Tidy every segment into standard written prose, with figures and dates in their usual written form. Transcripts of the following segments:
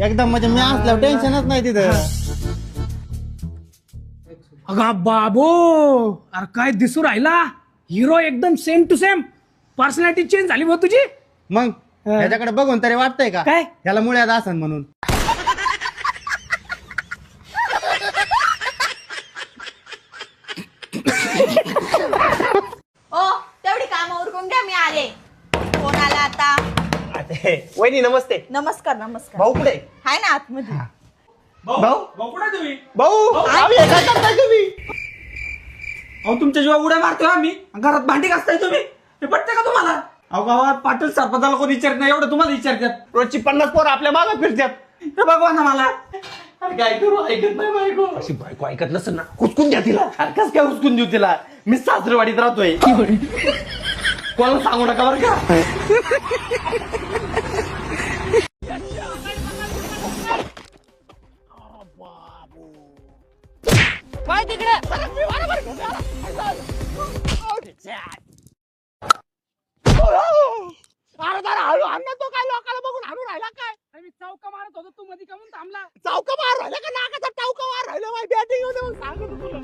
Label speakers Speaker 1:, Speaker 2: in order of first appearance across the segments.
Speaker 1: एकदम म्हणजे मी असल्यावर टेन्शनच नाही तिथं.
Speaker 2: अगं बाबो, अरे काय दिसू राहिला हिरो, एकदम same to same. Personality change झाली बा तुझी.
Speaker 1: मग ह्याच्याकडे बघून तरी वाटतंय का
Speaker 2: काय?
Speaker 1: ह्याला मुळ्यात असन म्हणून.
Speaker 3: ओ तेवढी काम उरकून घ्या, मी आले. कोण आला आता?
Speaker 4: वहिनी नमस्ते.
Speaker 3: नमस्कार नमस्कार.
Speaker 4: भाऊ कुठे?
Speaker 3: हाय ना आतमध्ये.
Speaker 4: भाऊ
Speaker 2: कुठे तुम्ही?
Speaker 4: भाऊ आम्ही काय करताय तुम्ही?
Speaker 2: अहो तुमच्या जेव्हा उड्या मारतोय आम्ही, घरात भांडी घासताय तुम्ही, हे पटतंय का तुम्हाला? अहो गावात पाटील सरपंचाला कोणी विचारत नाही, एवढं तुम्हाला विचारतात.
Speaker 4: रोजची 50 पोरं आपल्या मागे फिरतात.
Speaker 2: हे बघवा ना मला. अरे काय करू, ऐकत नाही बायको.
Speaker 4: अशी बायको ऐकत नसेल ना, हुसकून द्या तिला. कस काय हुसकून देऊ तिला? मी सासरवाडीत राहतोय. कोणाला सांगू नका बरं का.
Speaker 3: काय तिकडे?
Speaker 4: अरे जरा हळू आण ना, तो काय लोकांना बघून हळू राहिला काय?
Speaker 2: अरे मी चौका मारत होतो, तू मध्ये कामून थांबला.
Speaker 4: चौका मार राहिला का नाकाचा टावका मार राहिला? माझी बॅटिंग होते मग सांगतो तुला.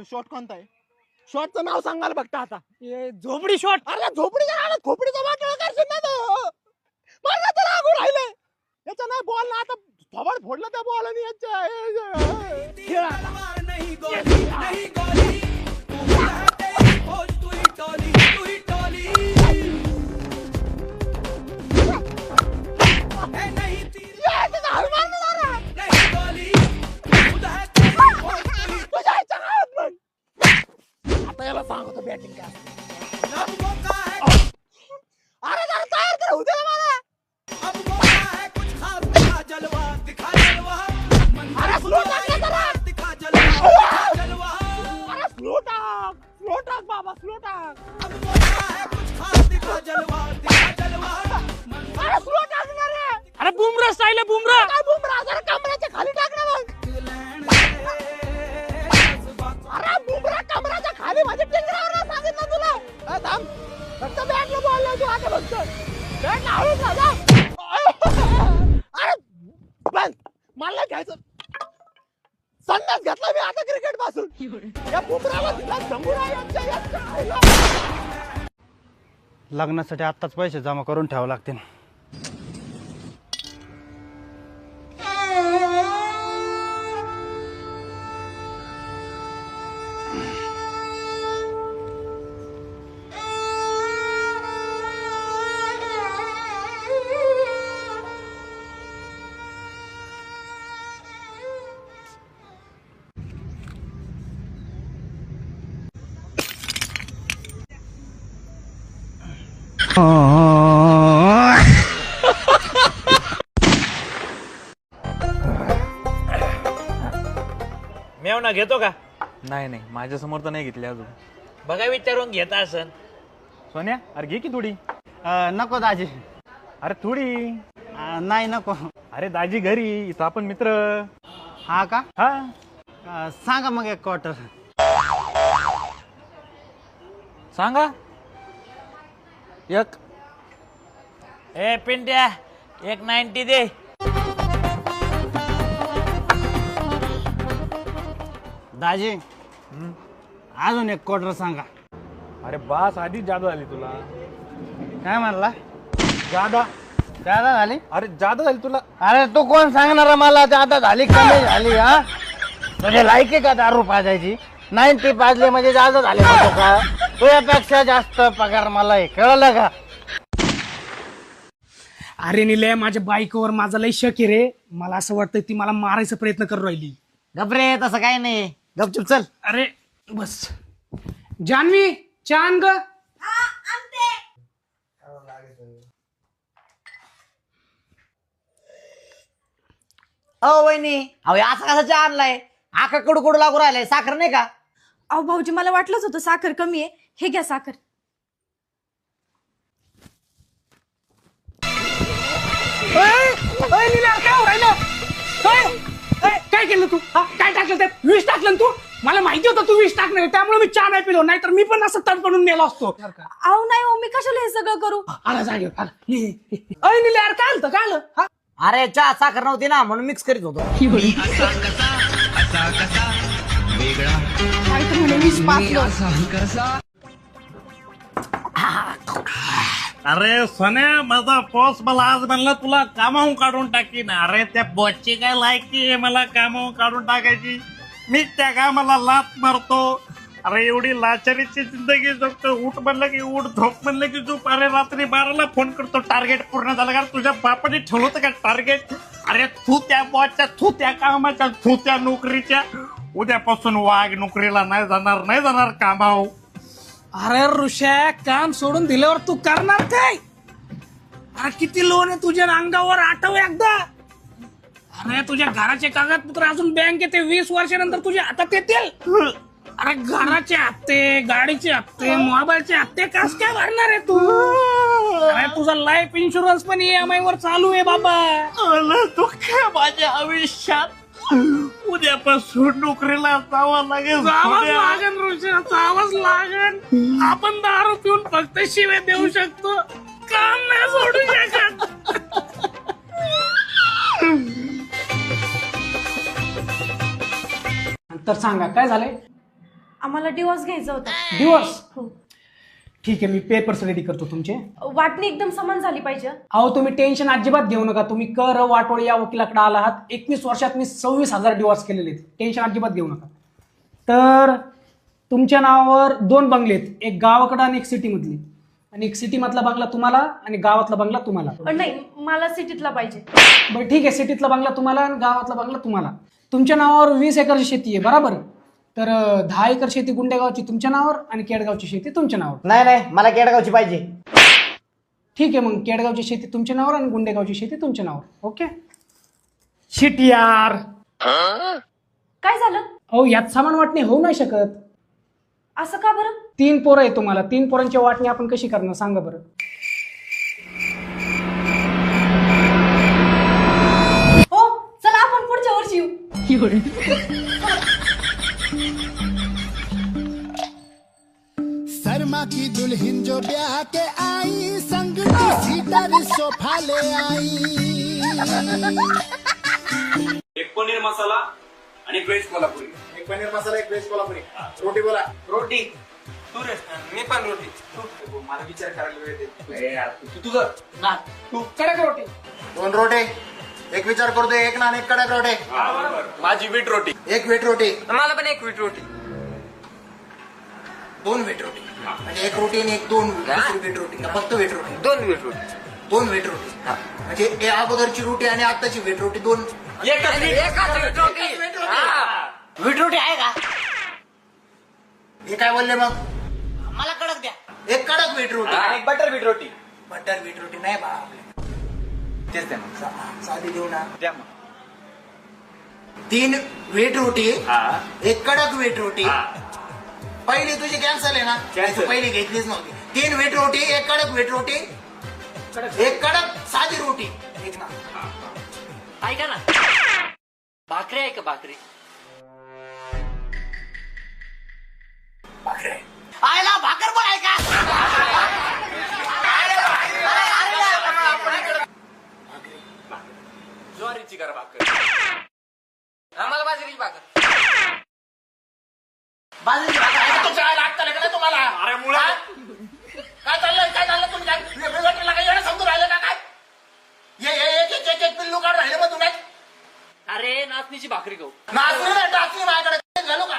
Speaker 4: शॉट कोणता आहे? शॉटचं नाव सांगायला बघता आता.
Speaker 2: हे झोपडी शॉट.
Speaker 4: अरे झोपडीच्या नावात खोपडीचा वाटळ करशील ना तो. मला तर लागू राहिलंय. याचा नाही बॉल ना, आता थोबाड फोडलं त्या बॉलने आता याला सांगतो बॅटिंग काय. अरे जरा तयार तर होऊ दे ना मला. अरे स्लो टाक ना जरा. अरे स्लो टाक बाबा, स्लो टाक. अरे स्लो टाक ना रे.
Speaker 2: अरे बुमरा स्टाईल आहे, बुमरा.
Speaker 4: काय बुमरा, जरा कमराच्या खाली टाक ना मग. अरे बुमरा कमराच्या खाली माझ्या टिंगरावर सांगितलं तुला. थांब, फक्त बॅटला बॉल लावतो आता फक्त. बॅटला हळूच ना जा. अरे बंद, मला घ्यायचं. संन्यास घेतला मी आता क्रिकेट पासून. या बुमराला दिला जमून आहे.
Speaker 1: लग्नासाठी आत्ताच पैसे जमा करून ठेवावे लागतील.
Speaker 5: मेवना घेतो का?
Speaker 6: नाही नाही, माझ्या समोर तर नाही घेतली अजून.
Speaker 5: बघा विचारून घेता असन.
Speaker 6: सोन्या, अरे घे की थोडी.
Speaker 1: नको दाजी.
Speaker 6: अरे थोडी.
Speaker 1: नाही नको.
Speaker 6: अरे दाजी घरी, इथं आपण मित्र.
Speaker 1: हा का?
Speaker 6: हा
Speaker 1: सांगा मग एक क्वार्टर.
Speaker 6: सांगा. एक.
Speaker 5: ए पिंट्या, एक 90 दे.
Speaker 1: दाजी अजून एक क्वार्टर सांगा.
Speaker 6: अरे बास, आधीच जादा झाली तुला.
Speaker 1: काय म्हणला?
Speaker 6: जादा.
Speaker 1: जादा झाली?
Speaker 6: अरे जादा झाली तुला.
Speaker 1: अरे तू कोण सांगणार मला जादा झाली कमी झाली? हा म्हणजे लायकी का दारू पाजायची? 90 पाजले म्हणजे जादा झाले म्हणतो का? तुझ्यापेक्षा जास्त पगार मला आहे, कळलं का?
Speaker 2: अरे निलय, माझ्या बायकोवर माझा लय शक आहे रे. मला असं वाटतं ती मला मारायचा प्रयत्न करू राहिली.
Speaker 1: गपरे, तसं काही नाही. गपचूप चल.
Speaker 2: अरे बस. जान्हवी, चान ग.
Speaker 7: अहो वहिनी, अहो असं कसं चहा आणलाय? आका कडू कडू लागू राहिलाय. साखर नाही का?
Speaker 3: अहो भाऊजी, मला वाटलंच होतं साखर कमी आहे. हे घ्या साखर.
Speaker 2: काय
Speaker 4: काय केलं तू काय टाकलं त्यात विष टाकलं ना तू मला माहिती होतं तू विष टाकणार आहे, त्यामुळे मी चहा नाही पिलो नाहीतर मी पण असं तडपडून मेलो असतो.
Speaker 3: अहो नाही हो मी कशाला हे सगळं करू
Speaker 4: आला जागेवर आला. अय निले यार काय आलं काय आलं हा?
Speaker 7: अरे चहा साखर नव्हती ना म्हणून मिक्स करीत होतो.
Speaker 3: काय तर म्हणे वीस पाचलं.
Speaker 5: अरे सोन्या माझा बॉस मला आज म्हणला तुला कामावून काढून टाकीन. अरे त्या बॉसची काय लायकी आहे मला कामावून काढून टाकायची. मी त्या कामाला लात मारतो. अरे एवढी लाचारीची जिंदगी जगतो. उठ म्हणलं की उठ, झोप म्हणलं की झोप. अरे रात्री 12ला फोन करतो टार्गेट पूर्ण झालं का. तुझ्या बापाने ठेवलं होतं का टार्गेट. अरे तू त्या बॉसच्या, तू त्या कामाच्या, तू त्या नोकरीच्या. उद्यापासून वाघ नोकरीला नाही जाणार कामावर.
Speaker 4: अरे ऋषा काम सोडून दिल्यावर तू करणार काय. अरे किती लोन आहे तुझ्या अंगावर आठव एकदा. अरे तुझ्या घराचे कागदपत्र अजून बँकेत 20 वर्षानंतर तुझ्या हातात येतील. अरे घराचे हप्ते, गाडीचे हप्ते, मोबाईलचे हप्ते कस काय भरणार आहे तू. अरे तुझा लाईफ इन्शुरन्स पण EMI वर चालू आहे बाबा.
Speaker 5: दुःख माझ्या आयुष्यात. उद्यापासून नोकरीला जावं लागेल.
Speaker 4: ऋषा जावंच लागेल. आपण दारू पिऊन फक्त शिव्या देऊ शकतो, काम नाही सोडू शकत. तर सांगा काय झालंय.
Speaker 3: आम्हाला डिवोर्स घ्यायचा होता.
Speaker 4: डिवोर्स
Speaker 3: हो.
Speaker 4: ठीक आहे मी पेपर्स रेडी करतो तुमचे.
Speaker 3: वाटणी एकदम समान झाली पाहिजे.
Speaker 4: अहो तुम्ही टेन्शन अजिबात घेऊ नका. तुम्ही कर वाटोळी या वकिलाकडे आला आहात. 21 वर्षात मी 26,000 डिवोर्स केलेले आहेत. टेन्शन अजिबात घेऊ नका. तर तुमच्या नावावर 2 बंगले आहेत, एक गावाकडे आणि एक सिटी मधली. आणि एक सिटी मधला बंगला तुम्हाला आणि गावातला बंगला तुम्हाला.
Speaker 3: नाही मला सिटीतला पाहिजे.
Speaker 4: बरं ठीक आहे, सिटीतला बंगला तुम्हाला आणि गावातला बंगला तुम्हाला. तुमच्या नावावर 20 एकर शेती आहे बरोबर. तर 10 एकर शेती गुंडेगावची तुमच्या नावावर आणि केडगावची शेती तुमच्या नावावर.
Speaker 7: नाही मला केडगावची पाहिजे.
Speaker 4: ठीक आहे मग केडगावची शेती तुमच्या नावावर आणि गुंडेगावची शेती तुमच्या नावावर. ओके शिट यार.
Speaker 3: काय झालं.
Speaker 4: अहो यात समान वाटणी होऊ नाही शकत.
Speaker 3: असं का बरं.
Speaker 4: 3 पोरं आहे तुम्हाला. 3 पोरांची वाटणी आपण कशी करणार सांगा बरं.
Speaker 3: हो चला आपण पुढच्या वर्षी येऊ.
Speaker 8: शर्मा की दुल्हन जो ब्याह के आई, संग सीटर सोफा ले आई.
Speaker 2: एक पनीर मसाला आणि व्हेज कोल्हापुरी.
Speaker 6: एक पनीर मसाला, एक व्हेज कोल्हापुरी. रोटी बोला.
Speaker 2: रोटी. तू रे. मी पण रोटी. तू मला विचार करायला वेळ दे. तुझं ना.
Speaker 4: तू कडक रोटी.
Speaker 6: 2 रोटे. एक विचार करतोय, एक नान, एक कडक रोटे.
Speaker 2: माझी वीट रोटी.
Speaker 6: एक व्हीट रोटी.
Speaker 2: मला पण एक वीट रोटी.
Speaker 6: 2 व्हीट रोटी. म्हणजे एक रोटी आणि एक 2 व्हीट रोटी का फक्त व्हीट रोटी.
Speaker 2: 2 वीट रोटी.
Speaker 6: 2 व्हीट रोटी. म्हणजे हे अगोदरची रोटी आणि आताची व्हीट रोटी 2.
Speaker 2: एकाच वीट रोटी.
Speaker 7: वीट रोटी आहे का.
Speaker 6: हे काय बोलले मग.
Speaker 7: मला कडक द्या.
Speaker 6: एक कडक व्हीट रोटी.
Speaker 2: आणि बटर वीट रोटी.
Speaker 6: बटर व्हीट रोटी नाही बा.
Speaker 2: तेच द्या मग.
Speaker 6: साधी देऊ ना.
Speaker 2: द्या मग.
Speaker 6: 3 व्हीट रोटी,
Speaker 2: हा.
Speaker 6: एक कडक व्हीट रोटी. पहिली तुझी कॅन्सल आहे ना.
Speaker 2: Cancel.
Speaker 6: तू पहिली घेतलीच नव्हती. 3 व्हीट रोटी, एक कडक व्हीट रोटी, एक कडक साधी रोटी. एक ना.
Speaker 7: ऐका ना भाकरी आहे का. भाकरी
Speaker 6: भाकरी आहे.
Speaker 7: आयला भाकर पण आहे का.
Speaker 2: ज्वारीची करा भाकर. आम्हाला बाजरीची भाकर.
Speaker 7: बाजरीची भाकर आहे का?
Speaker 6: तुमच्या आईला हात चालला का नाही तुम्हाला.
Speaker 2: अरे मुळा.
Speaker 6: काय चाललं तुम्ही काय येणं समजून राहिलं का काय. एक पिल्लू काढून राहिले मग तुम्ही.
Speaker 7: अरे नाचणीची भाकरी खाऊ.
Speaker 6: नाचणी नाही टाचणी माझ्याकडे घालू का.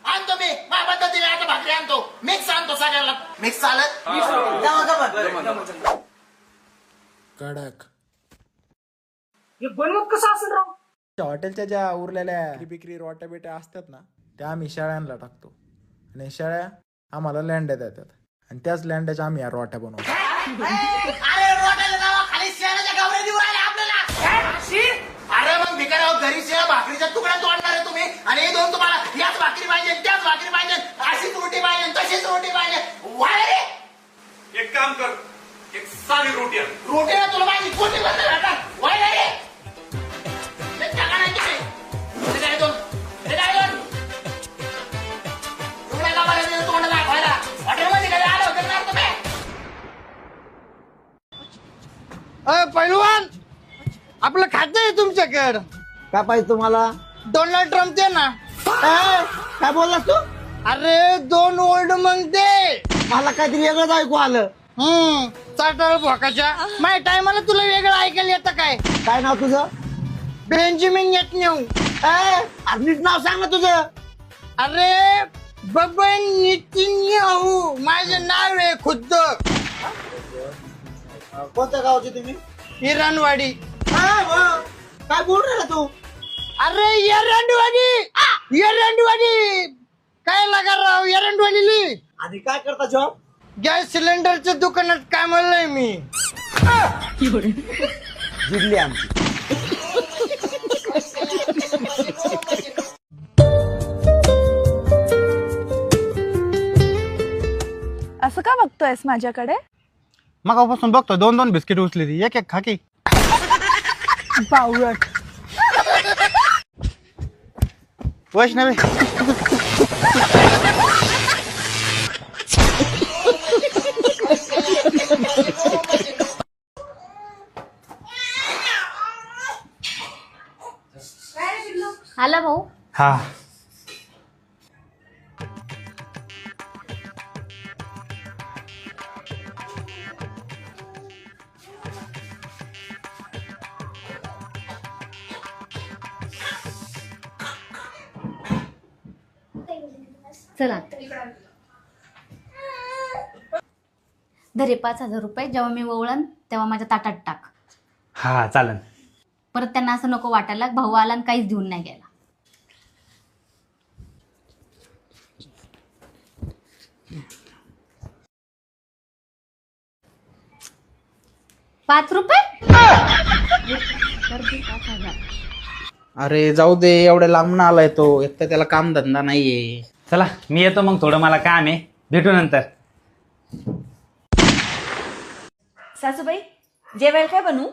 Speaker 6: आणतो मी माझ्या पद्धतीने आता भाकरी आणतो. मिक्स आणतो सगळ्याला. मिक्स चालत.
Speaker 8: कडक.
Speaker 4: हे बनवत कसं असेल राव.
Speaker 9: हॉटेलच्या ज्या उरलेल्या बिक्री रोट्या बिट्या असतात ना त्या आम्ही शेळ्यांना टाकतो आणि शेळ्या आम्हाला लँड्या देतात आणि त्याच लँड्याच्या आम्ही या रोट्या बनवतो.
Speaker 7: अरे रोट्याच्या नावाखाली शेणाच्या गावऱ्या देऊ राहिले आपल्याला.
Speaker 6: अरे मग भिकाऱ्या घरी शेळ्या भाकरीच्या तुकड्या तोडणार आहे तुम्ही आणि हे 2 तुम्हाला याच भाकरी पाहिजे, त्याच भाकरी पाहिजे, अशीच रोटी पाहिजे, तशीच रोटी पाहिजे. वाय रे
Speaker 5: साधी रोटी आण.
Speaker 6: रोटीला तुला माझी पोटी बंद राहतात. वय नाही रे. ते टाका नाही तिथे. हे काय दोन? हे काय दोन? एवढ्या कामाला दिलं तोंड दाखवायला. हॉटेलमध्ये कधी आलं होतं ना तुम्ही?
Speaker 1: पैलवान आपलं खातं आहे तुमच्याकडं.
Speaker 7: काय पाहिजे तुम्हाला?
Speaker 1: डोनाल्ड ट्रम्प दे ना.
Speaker 7: काय बोललास तू?
Speaker 1: अरे 2 ओल्ड मग दे.
Speaker 7: मला काहीतरी वेगळंच ऐकू आलं.
Speaker 1: चाटळ भोकाच्या माझ्या टायमाला तुला वेगळं ऐकायला येतं काय?
Speaker 7: काय नाव तुझं?
Speaker 1: Benjamin Netanyahu.
Speaker 7: नीट नाव सांग ना तुझं.
Speaker 1: अरे बबन नेतन्याहू माझं नाव आहे खुद्द.
Speaker 7: कोणत्या गावचे तुम्ही?
Speaker 1: इराणवाडी.
Speaker 7: काय बोल राहिला तू?
Speaker 1: अरे एरंडवाडी काय लागा राव एरंडवाडीली.
Speaker 7: आणि काय करता जॉब?
Speaker 1: गॅस सिलेंडरच्या दुकानात कामाला आहे मी.
Speaker 7: जिंकली आमची.
Speaker 3: असं का बघतोयस माझ्याकडे?
Speaker 1: मगापासून बघतो 2 बिस्किट उचली ती. एक खाकी.
Speaker 3: बावळट.
Speaker 1: वैष्णवी
Speaker 3: आला भाऊ.
Speaker 1: हा
Speaker 10: चला धरे 5,000 रुपये. जेव्हा मी वळण तेव्हा माझ्या ताटात टाक.
Speaker 2: हा चालन.
Speaker 10: परत त्यांना असं नको वाटायला भाऊ आला आणि काहीच देऊन नाही गेला. ₹5.
Speaker 2: अरे जाऊ दे, एवढ्या लांबून आलाय तो. एक तर त्याला काम धंदा नाहीये. चला मी येतो मग, थोडं मला काम आहे. भेटू नंतर.
Speaker 3: सासूबाई जेवायला काय बनवू?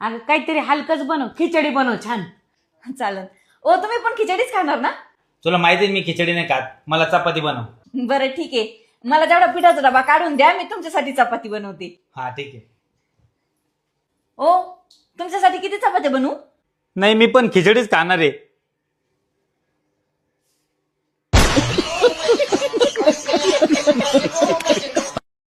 Speaker 11: अगं काहीतरी हलकच बनव. खिचडी बनव छान.
Speaker 3: चालन. ओ तुम्ही पण खिचडीच खाणार ना?
Speaker 2: तुला माहिती आहे मी खिचडी नाही खात. मला चपाती बनव.
Speaker 3: बरं ठीक आहे. मला जेवढा पिठाचा डबा काढून द्या, मी तुमच्यासाठी चपाती बनवते.
Speaker 2: हा ठीक आहे.
Speaker 3: ओ तुमच्यासाठी किती चपात्या बनवू?
Speaker 2: नाही मी पण खिचडीच खाणार आहे.